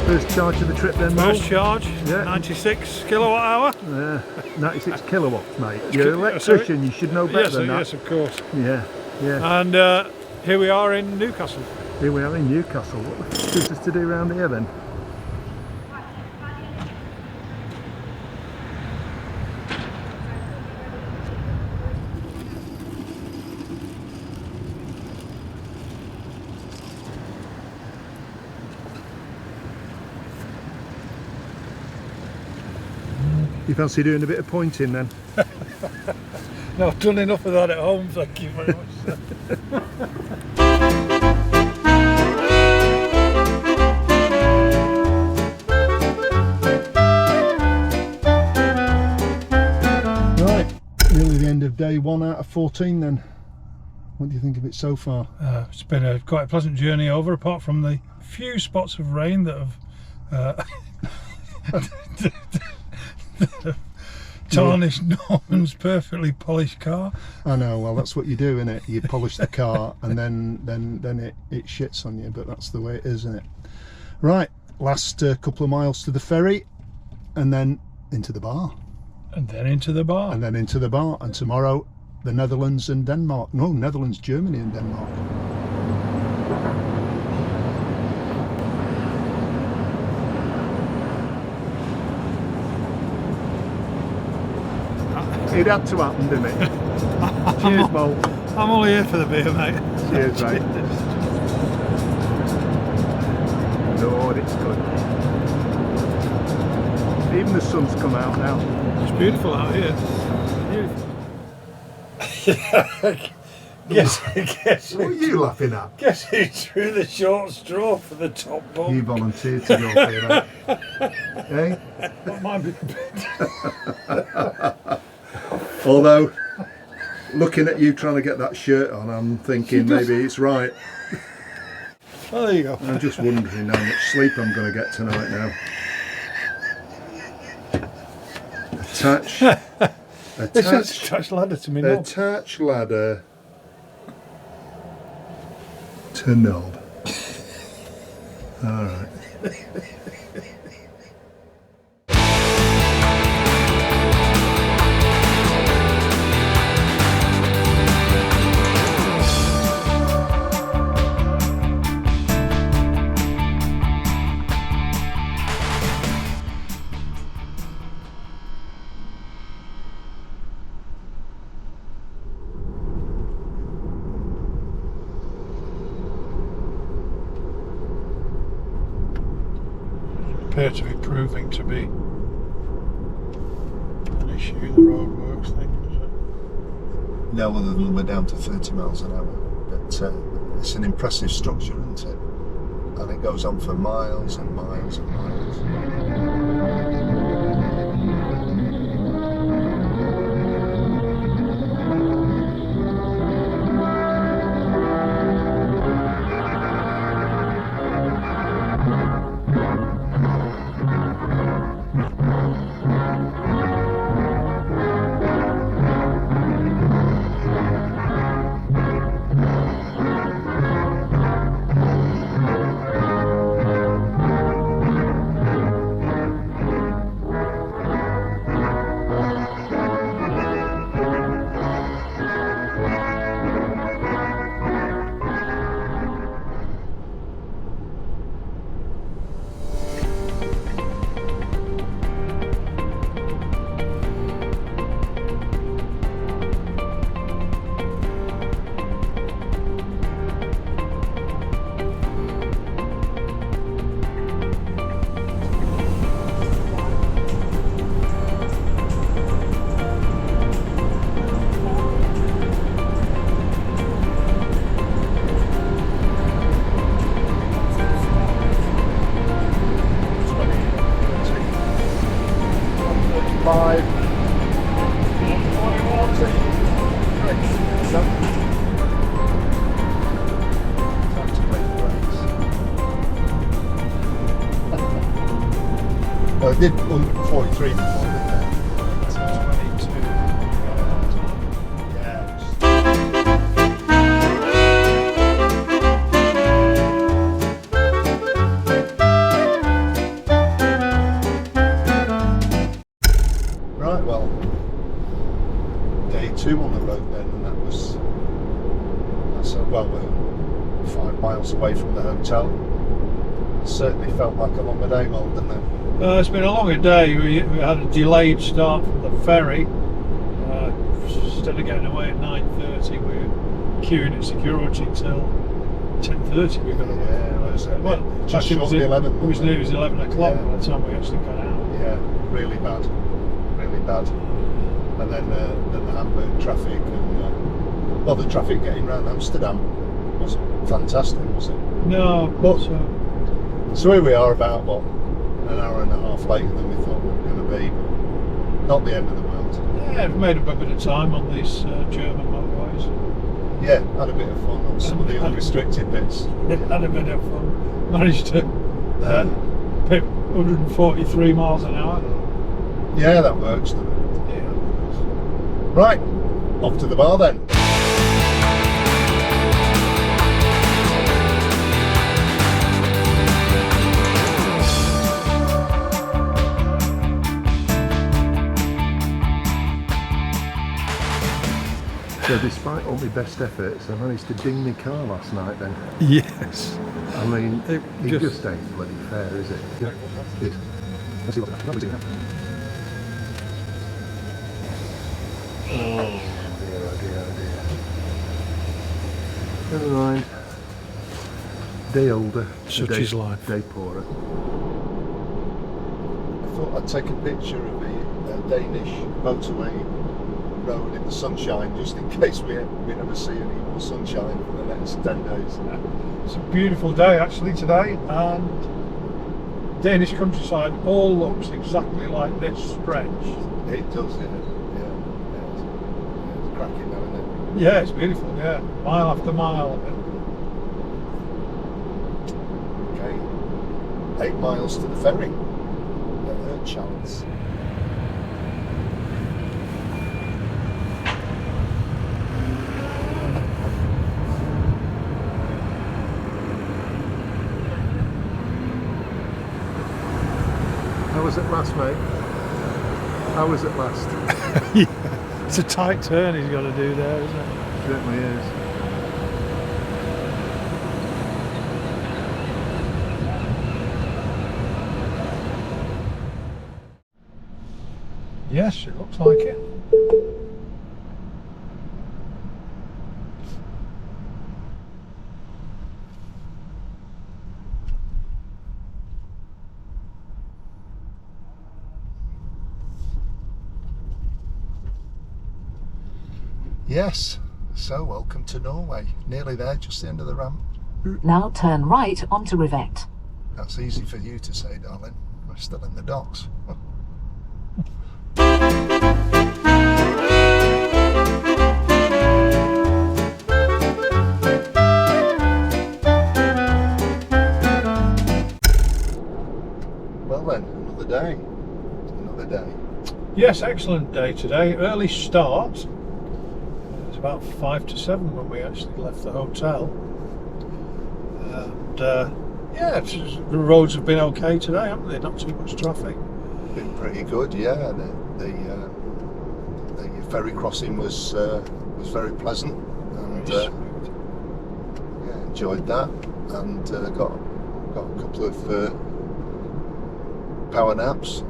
First charge of the trip then, Mo? First charge, yeah. 96 kilowatt hour. Yeah, 96 kilowatts, mate. You're an electrician, you should know better than that. Yes, of course. Yeah, yeah. And here we are in Newcastle. Here we are in Newcastle. What the f*** is there to do around here then? You fancy doing a bit of pointing then? No, I've done enough of that at home, thank you very much, sir. Right, nearly the end of day 1 out of 14 then. What do you think of it so far? It's been quite a pleasant journey over, apart from the few spots of rain that have tarnished Norman's perfectly polished car. I know, well that's what you do, innit? You polish the car and then it shits on you, but that's the way it is, isn't it? Right, last couple of miles to the ferry and then into the bar. And then into the bar. And then into the bar, and tomorrow the Netherlands and Denmark. No, Netherlands, Germany and Denmark. It had to happen, didn't it? Cheers, Mo. I'm only here for the beer, mate. Cheers, mate. Lord, it's good. Even the sun's come out now. It's beautiful out here. Beautiful. Guess What are you laughing at? Guess who drew the short straw for the top bunk? You volunteered to go for that. Eh? That might be Although, looking at you trying to get that shirt on, I'm thinking maybe it's right. Oh, there you go. I'm just wondering how much sleep I'm going to get tonight now. Attach ladder to me now. Attach ladder to knob. Alright. appear to be proving to be an issue, the roadworks thing, does it? No, other than we're down to 30 miles an hour. But it's an impressive structure, isn't it? And it goes on for miles and miles and miles. Well, it did 143 before, didn't it? 22. Yeah. Right, well, day 2 on the road then, and that's well, we're 5 miles away from the hotel. It certainly felt like a longer day, Mal, didn't it? It's been a longer day. We had a delayed start from the ferry. Instead of getting away at 9:30, we were queuing at security till 10:30. We got away. Yeah, Well, just actually, short of 11. It was 11 o'clock Yeah. by the time we actually got out. Yeah, really bad. And then the Hamburg traffic and well, the traffic getting round Amsterdam wasn't fantastic, was it? No, But so so here we are, about what, an hour and a half later than we thought we were going to be. Not the end of the world. yeah, we've made up a bit of time on these German motorways. Yeah, had a bit of fun on some of the unrestricted bits. Had a bit of fun. Managed to pick 143 miles an hour. Yeah, that works, doesn't it? Yeah. Right, off to the bar then. So despite all my best efforts, I managed to ding my car last night then. Yes. I mean, It it just- just ain't bloody fair, is it? Yeah. Good. Let's see what happens. Oh dear, oh dear, oh dear. Never mind. Day older. Such day, is life. Day poorer. I thought I'd take a picture of the Danish motorway road in the sunshine, just in case we never see any more sunshine for the next 10 days. It's a beautiful day actually today, and Danish countryside all looks exactly like this stretch. It does, yeah. It's cracking now, isn't it? Yeah, it's beautiful, yeah. Mile after mile of it. Okay. 8 miles to the ferry. Her chance. How was it last, mate? How was it last? Yeah, it's a tight turn he's got to do there, isn't it? Certainly is. Yes, it looks like it. Yes, so welcome to Norway. Nearly there, just the end of the ramp. Now turn right onto Rivet. That's easy for you to say, darling. We're still in the docks. Well then, another day. Another day. Yes, excellent day today. Early start. It was about 5 to 7 when we actually left the hotel. And yeah, the roads have been okay today, haven't they? Not too much traffic. Been pretty good, yeah. The ferry crossing was very pleasant, and yeah, enjoyed that, and got a couple of power naps,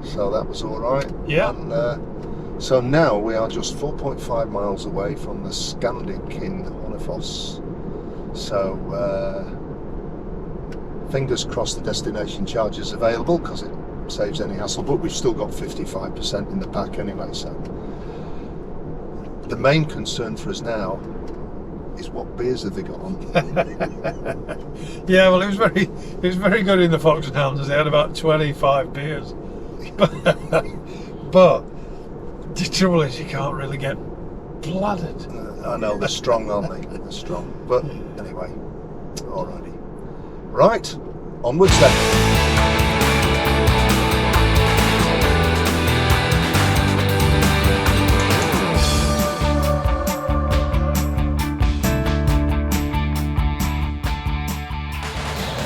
so that was all right. Yeah. And so now we are just 4.5 miles away from the Scandic in Honnefoss. So fingers crossed the destination charge is available, because it saves any hassle, but we've still got 55% in the pack anyway. So the main concern for us now is what beers have they got on. Yeah, well, it was very good in the Fox and Hounds. They had about 25 beers, but the trouble is you can't really get blooded. I know, they're strong, aren't they? They're strong, but anyway, alrighty. Right, onwards then.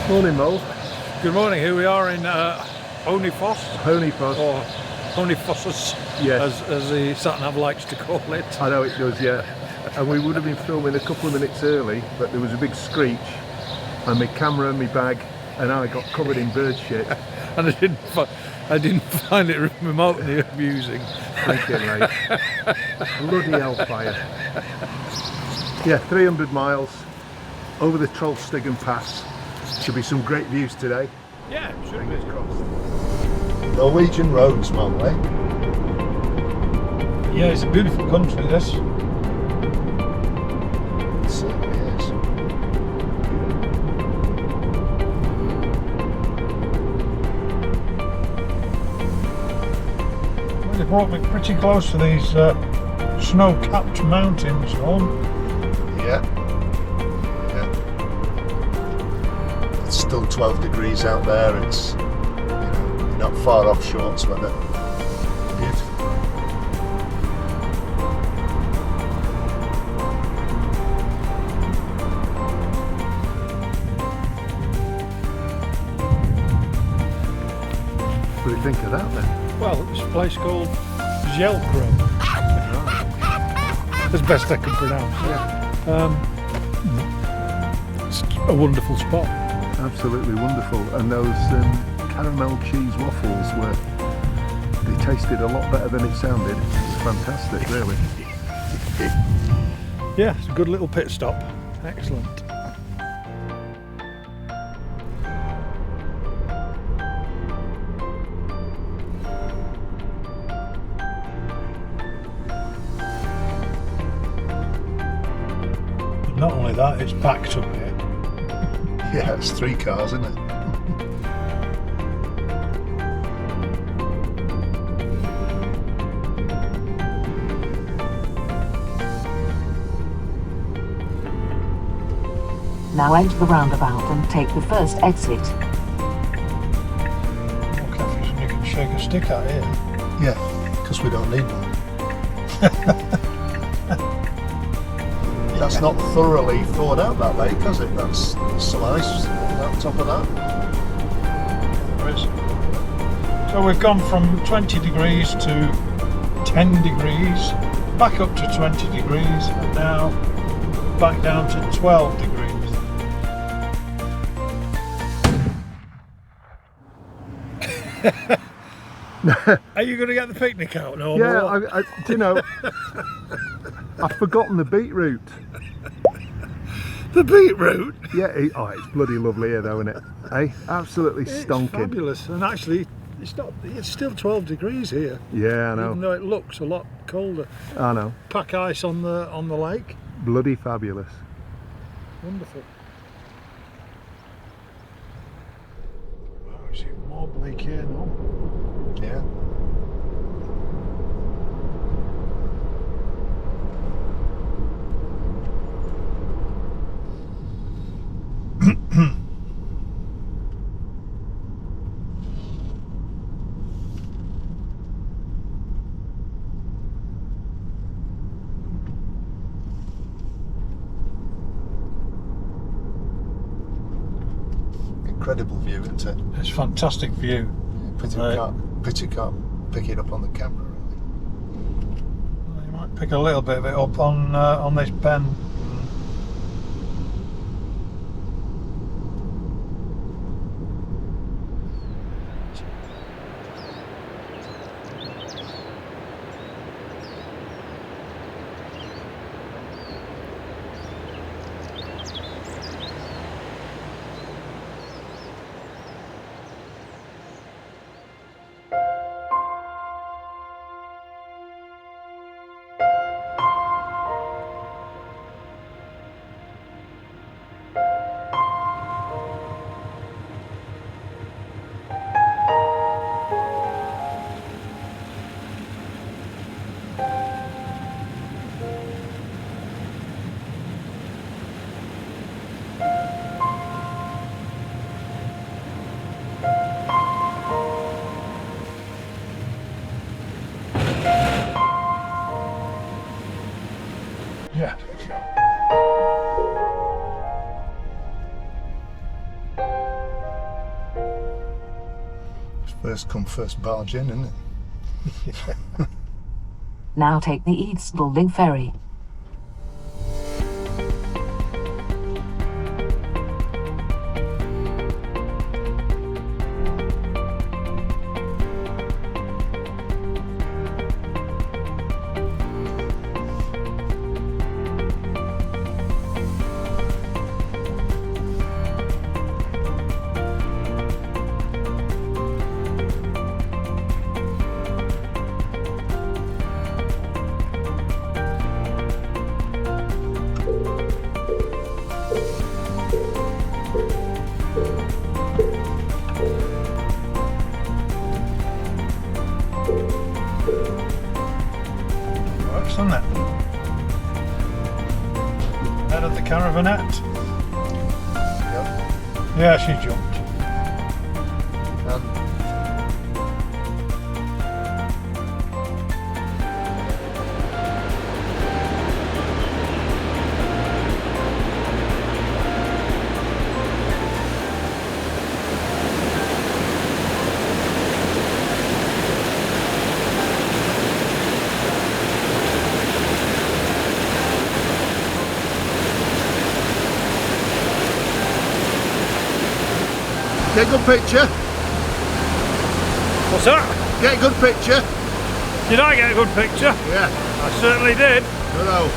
Morning, Mo. Good morning. Here we are in Honnefoss, or Honnefoss, Yes. as the sat-nav likes to call it. I know it does, yeah. And we would have been filming a couple of minutes early, but there was a big screech, and my camera and my bag, and I got covered in bird shit. And I didn't find it remotely amusing. Thank you, mate. Bloody hellfire. Yeah, 300 miles over the Trollstigen Pass. Should be some great views today. Yeah, should Fingers be. crossed. Norwegian roads, man, eh? Yeah, it's a beautiful country, this. It certainly is. Well, they brought me pretty close to these snow-capped mountains, Ron. Yeah. Yeah. It's still 12 degrees out there. It's, you're not far off shorts weather. Beautiful. What do you think of that then? Well, it's a place called Jelkro, as best I can pronounce it. It's a wonderful spot. Absolutely wonderful. And those caramel cheese waffles they tasted a lot better than it sounded. It was fantastic, really. Yeah, it's a good little pit stop. Excellent. But not only that, it's packed up here. Yeah, it's 3 cars, isn't it? Now enter the roundabout and take the first exit. More cafes than you can shake a stick at here. Yeah, because we don't need one. That's not thoroughly thawed out that lake, has it? That's some ice on top of that. There is. So we've gone from 20 degrees to 10 degrees, back up to 20 degrees, and now back down to 12 degrees. Are you going to get the picnic out now? Yeah, do you know, I've forgotten the beetroot. The beetroot? Yeah, it's bloody lovely here though, isn't it? Hey, absolutely It's stonking. fabulous, and actually It's not. It's still 12 degrees here, Yeah, I even know. though it looks a lot colder. I know. Pack ice on the lake. Bloody fabulous. Wonderful. Wow, it's even more bleak here now. Yeah. Incredible view, isn't it? It's a fantastic view. Pity you can't pick it up on the camera, really. Well, you might pick a little bit of it up on this bend. Yeah. It's first come, first barge in, isn't it? Now take the East Spalding Ferry. Works, doesn't it? Head of the caravanette. Yep. Yeah, she jumped. Get a good picture. What's that? Get a good picture. Did I get a good picture? Yeah. I certainly did. Hello.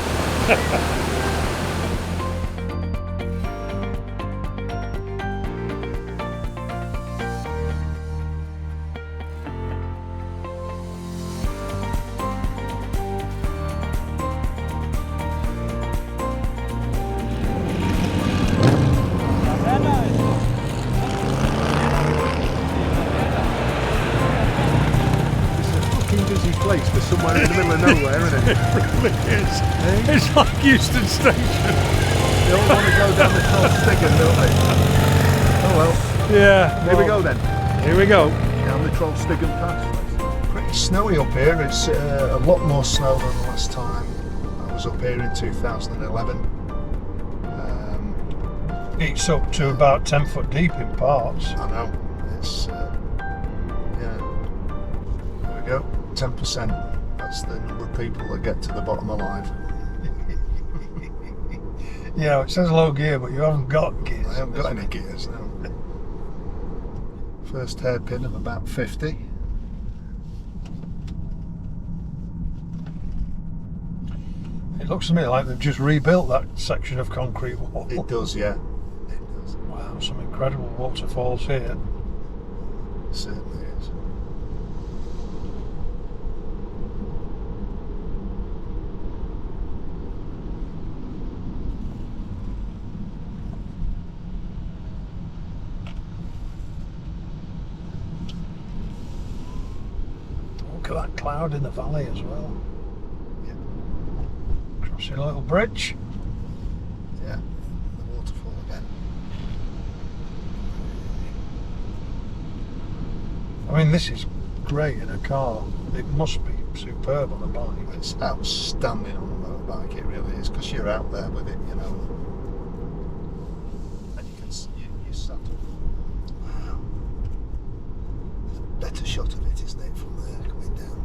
Busy place for somewhere in the middle of nowhere, isn't it? It really is. It's like Euston Station. They all want to go down the Troll Stigan, don't they? Oh well. Yeah. Here we go then. Here we go. Down the Troll Stigan Pass. Pretty snowy up here. It's a lot more snow than the last time I was up here in 2011. It's up to about 10 foot deep in parts. I know. It's yeah. There we go. 10%. That's the number of people that get to the bottom alive. Yeah, it says low gear, but you haven't got gears. I haven't got any gears now. First hairpin of about 50. It looks to me like they've just rebuilt that section of concrete wall. It does, yeah. It does. Wow, some incredible waterfalls here. It certainly is. look at that cloud in the valley as well. Yeah. Crossing a little bridge. Yeah, the waterfall again. I mean, this is great in a car. It must be superb on a bike. It's outstanding on a motorbike, it really is, because you're out there with it, you know. And you can see, you're sat up. Wow. There's a better shot of it, isn't it, from there coming down.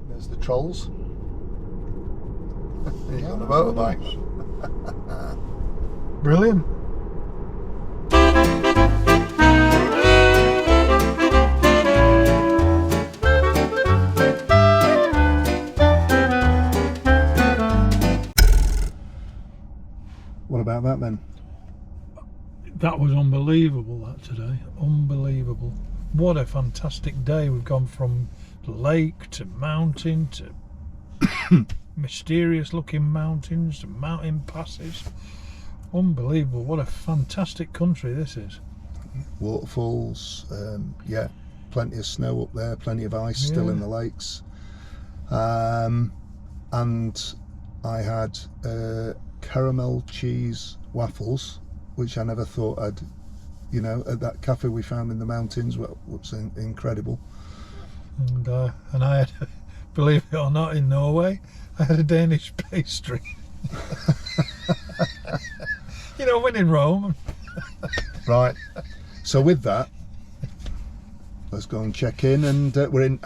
There's the trolls. He's on a motorbike. Brilliant. What about that then? That was unbelievable, that today. Unbelievable. What a fantastic day. We've gone from lake to mountain to mysterious looking mountains to mountain passes. Unbelievable. What a fantastic country this is. Waterfalls, yeah, plenty of snow up there, plenty of ice still in the lakes. And I had caramel cheese waffles, which I never thought I'd, you know, at that cafe we found in the mountains, was incredible. And I had, believe it or not, in Norway, I had a Danish pastry. You know, when in Rome. Right. So with that, let's go and check in, and we're in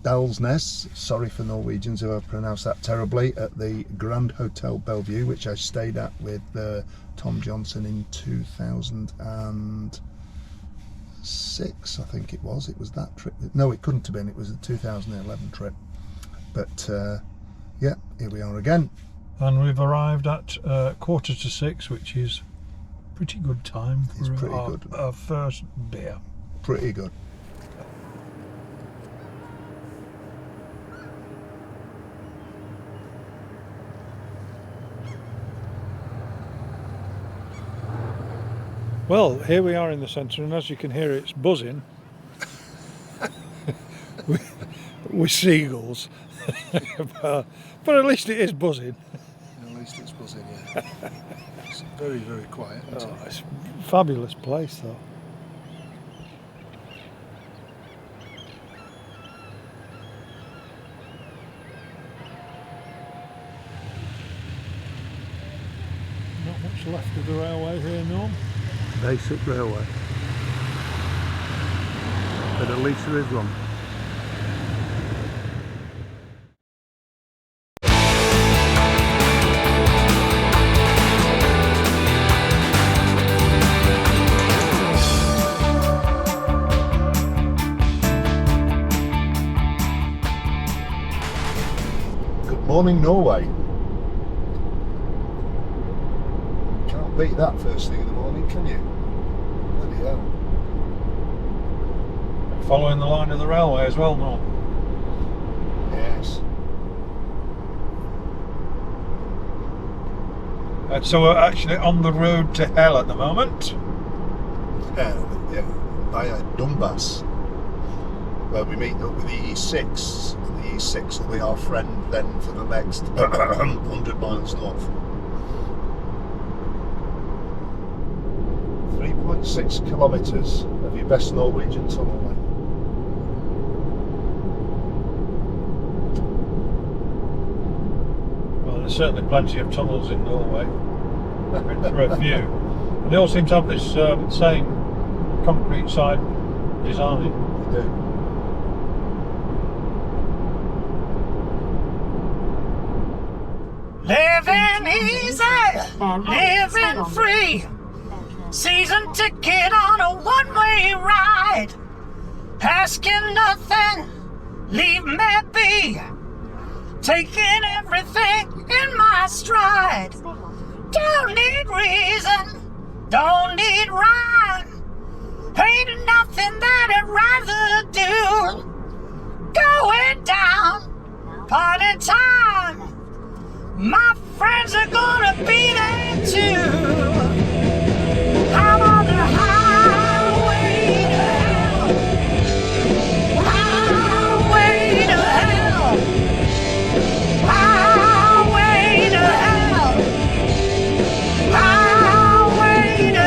Dalsnes. Sorry for Norwegians if I pronounced that terribly. At the Grand Hotel Bellevue, which I stayed at with Tom Johnson in 2006, I think it was. It was that trip. No, it couldn't have been. It was the 2011 trip. But yeah, here we are again. And we've arrived at 5:45, which is pretty good time It's for pretty our, good. our first beer. Pretty good. Well, here we are in the centre, and as you can hear, it's buzzing with seagulls. but at least it is buzzing. At least it's buzzing, yeah. It's very, very quiet. Isn't it? It's a fabulous place, though. Not much left of the railway here, Norm. Basic railway. But at least there is one. Good morning, Norway. Can't beat that first thing in the morning, can you? Bloody hell. Following the line of the railway as well, Norm. Yes. And so we're actually on the road to hell at the moment. Yeah, via Donbass, where we meet up with the E6. And the E6 will be our friend then for the next 100 miles north. 3.6 kilometres of your best Norwegian tunnel then. Well, there's certainly plenty of tunnels in Norway. I've been through a few. And they all seem to have this same concrete side design. They do. Living easy, living free. Season ticket on a one-way ride. Asking nothing, leave me be. taking everything in my stride. Don't need reason, don't need rhyme. Ain't nothing that I'd rather do. Going down, party time. My friends are gonna be there too. I'm on the highway to hell. Highway to hell. Highway to hell. Highway to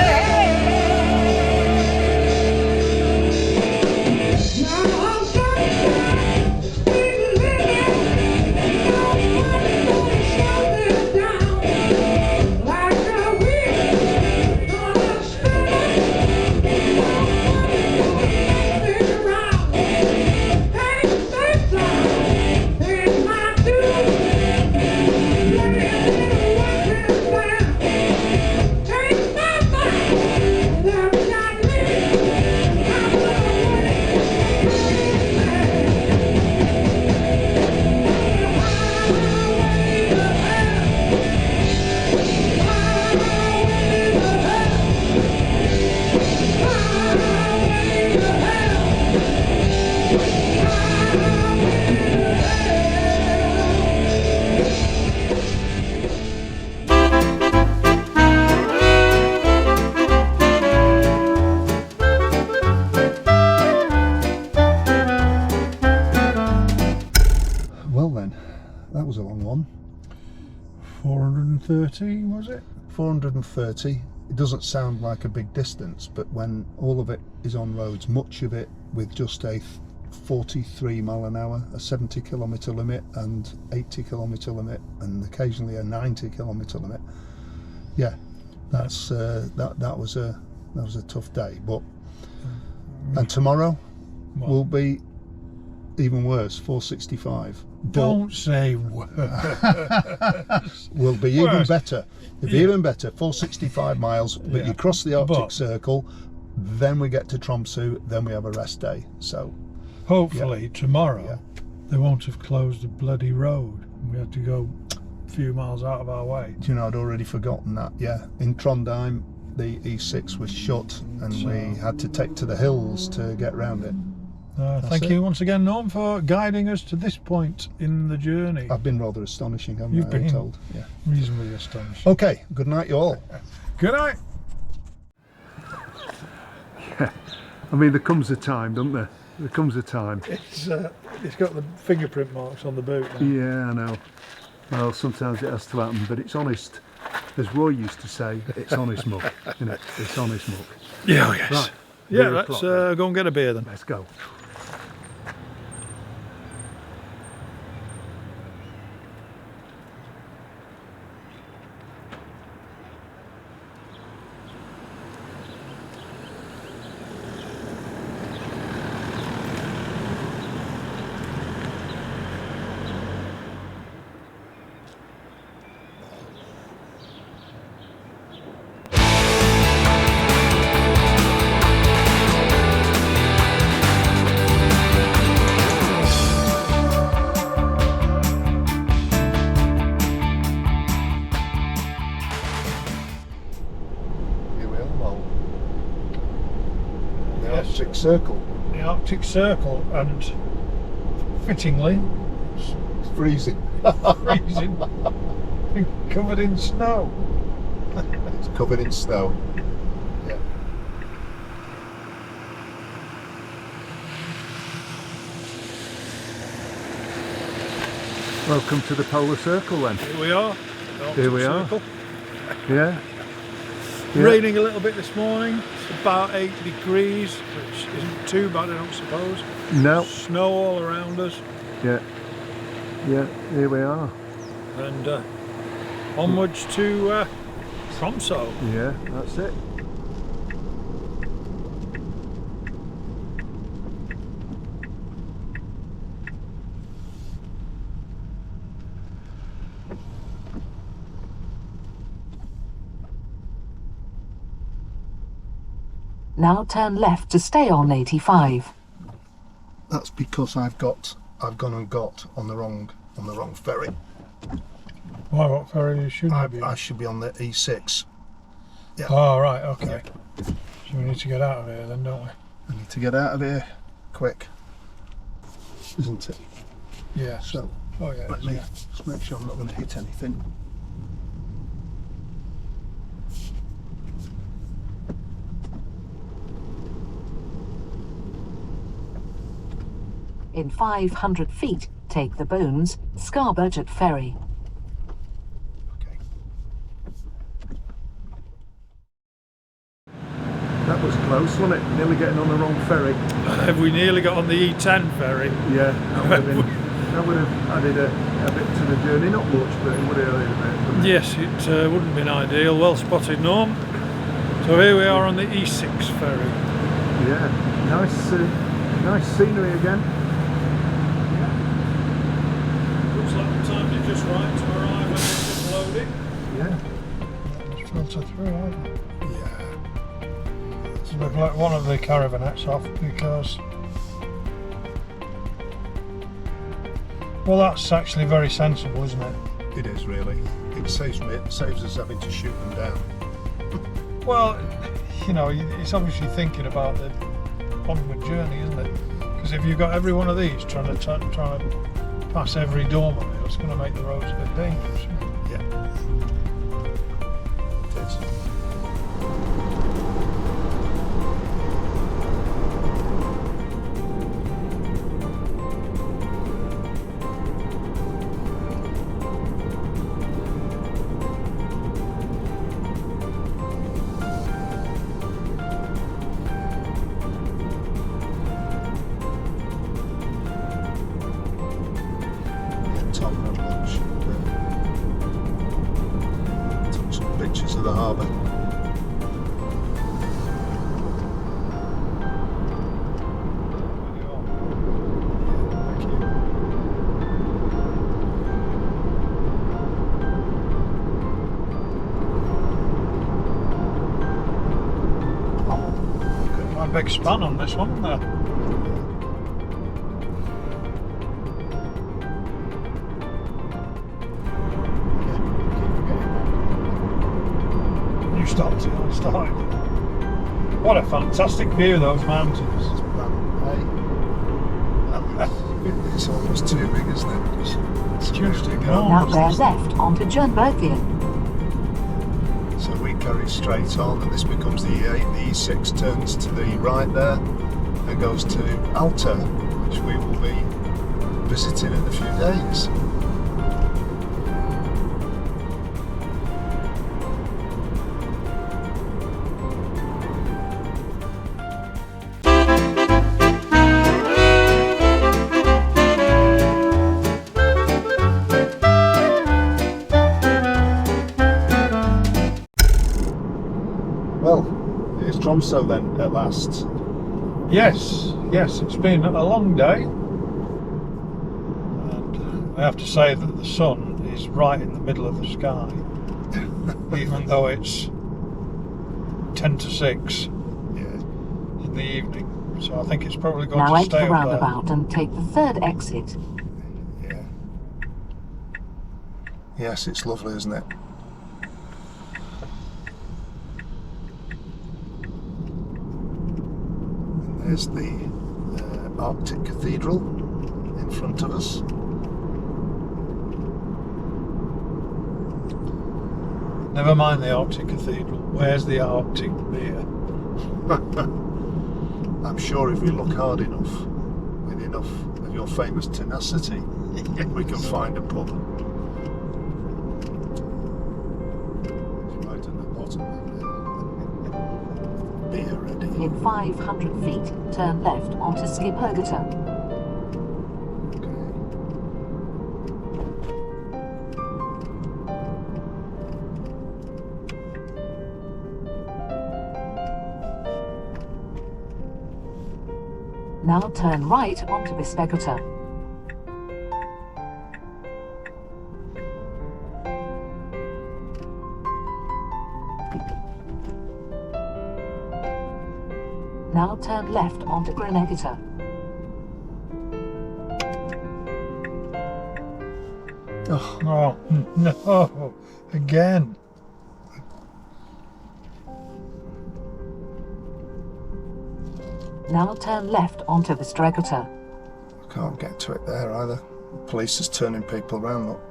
Well then, that was a long one. 430 was it? 430. It doesn't sound like a big distance, but when all of it is on roads, much of it with just a 43 mile an hour, a 70 kilometre limit and 80 kilometre limit, and occasionally a 90 kilometre limit. Yeah, that's that was a tough day. But and tomorrow will be even worse, 465. Don't say worse. Will be even Worse. better. It'll be even better. 465 miles, but Yeah. you cross the Arctic But- Circle, then we get to Tromsø, then we have a rest day. So Hopefully tomorrow Yeah. they won't have closed the bloody road. We have to go a few miles out of our way. do you know, I'd already forgotten that. Yeah, in Trondheim the E6 was shut and we had to take to the hills to get round it. Thank it. you once again, Norm, for guiding us to this point in the journey. I've been rather astonishing, haven't You've I? been I'm told. Yeah. reasonably astonishing. Okay, good night you all. Good night. I mean, there comes a time, doesn't there? There comes a time. It's got the fingerprint marks on the boot now. Yeah, I know. Well, sometimes it has to happen, but it's honest. As Roy used to say, it's honest muck. You know, it's honest muck. Yeah, yes. Right. Yeah, beer let's o'clock go and get a beer then. then. Let's go. Here we are, well, the Yes. Arctic Circle. The Arctic Circle, and fittingly, It's freezing. freezing, covered in snow. It's covered in snow. Yeah. Welcome to the Polar Circle then. Here we are. Here we are. Circle. Yeah. Yeah. Raining a little bit this morning. It's about 8 degrees, which isn't too bad, I don't suppose. No. Snow all around us, Yeah. Yeah, here we are. and onwards to Tromsø. Yeah, that's it. Now turn left to stay on 85. That's because I've gone and got on the wrong on the wrong ferry. Why, what ferry should I be I on? should be on the E6. Yeah. Oh, right, okay. So we need to get out of here then, don't we? I need to get out of here quick, isn't it? Yeah. So Oh, yeah. let me just make sure I'm not going to hit anything. In 500 feet, take the Bones, Scarbudget Ferry. Okay. That was close, wasn't it? Nearly getting on the wrong ferry. Have we nearly got on the E10 ferry? Yeah, that would have added a bit to the journey. Not much, but it would have added a bit. Yes, it wouldn't have been ideal. Well spotted, Norm. So here we are on the E6 ferry. Yeah, nice scenery again. Looks like we timed it just right to arrive when it's loading. Yeah. Just filter through, aren't we? Yeah. We've let one of the caravanets off because, well, that's actually very sensible, isn't it? It is really. It saves us having to shoot them down. Well, you know, it's obviously thinking about the onward journey, isn't it? Because if you've got every one of these trying to pass every dorm on it, it's going to make the roads a bit dangerous. Yeah. It is. Tom had lunch and took some pictures of the harbour. Thank you. Quite a big span on this one, isn't there? You stopped it, I started. What a fantastic view of those mountains. It's almost too big, isn't it? It's Just really Now enormous. bear left onto Jernberthian. So we carry straight on, and this becomes the E8. The E6 turns to the right there and goes to Alta, which we will be visiting in a few days. Well, it's Tromsø then, at last. Yes, it's been a long day. And I have to say that the sun is right in the middle of the sky, even though it's 10 to 6 in the evening. So I think it's probably going Now to enter stay the up there. roundabout and take the third exit. Yeah. Yes, it's lovely, isn't it? And there's the Arctic Cathedral in front of us. Never mind the Arctic Cathedral. Where's the Arctic beer? I'm sure if we look hard enough, with enough of your famous tenacity, we can find a pub. It's right at the bottom of the beer ready. In 500 feet, turn left onto Skippergata. Now turn right onto Bispegata. Now turn left onto Grenegata. Oh, Oh, no. Again. Now turn left onto the Stregutter. I can't get to it there either. The police is turning people around, look.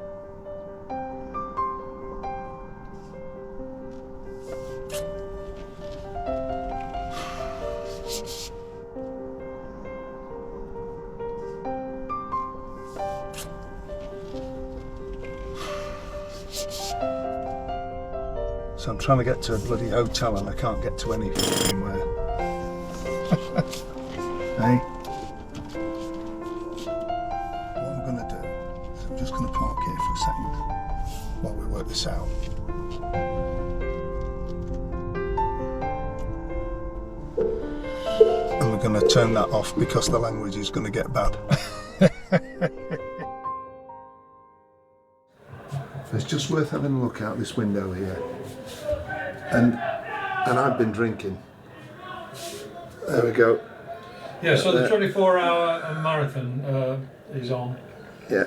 So I'm trying to get to a bloody hotel and I can't get to any fucking where. Hey? What I'm going to do is I'm just going to park here for a second while we work this out. And we're going to turn that off because the language is going to get bad. It's just worth having a look out this window here. And I've been drinking. There we go. Yeah, so the 24-hour marathon is on. Yeah.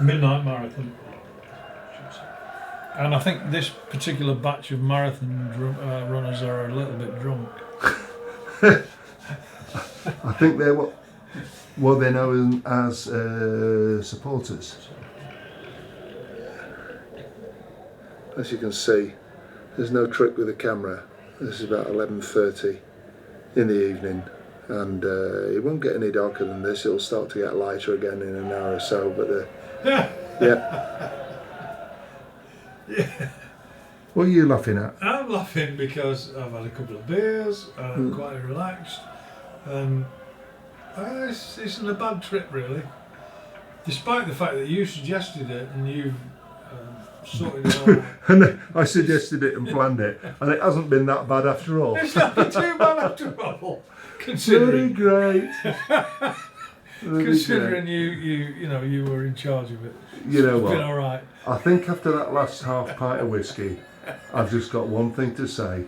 Midnight marathon. And I think this particular batch of marathon runners are a little bit drunk. I think they're what they know as supporters. As you can see, there's no trick with the camera. This is about 11:30 in the evening, and it won't get any darker than this. It'll start to get lighter again in an hour or so, but yeah. Yeah. What are you laughing at? I'm laughing because I've had a couple of beers, and I'm quite relaxed, and it's isn't a bad trip really, despite the fact that you suggested it and you've sorted it all out. And I suggested it and planned it, and it hasn't been that bad after all. It's not been too bad after all, Very considering great. considering you were in charge of it. You know It's been what? all right. I think after that last half pint of whiskey, I've just got one thing to say.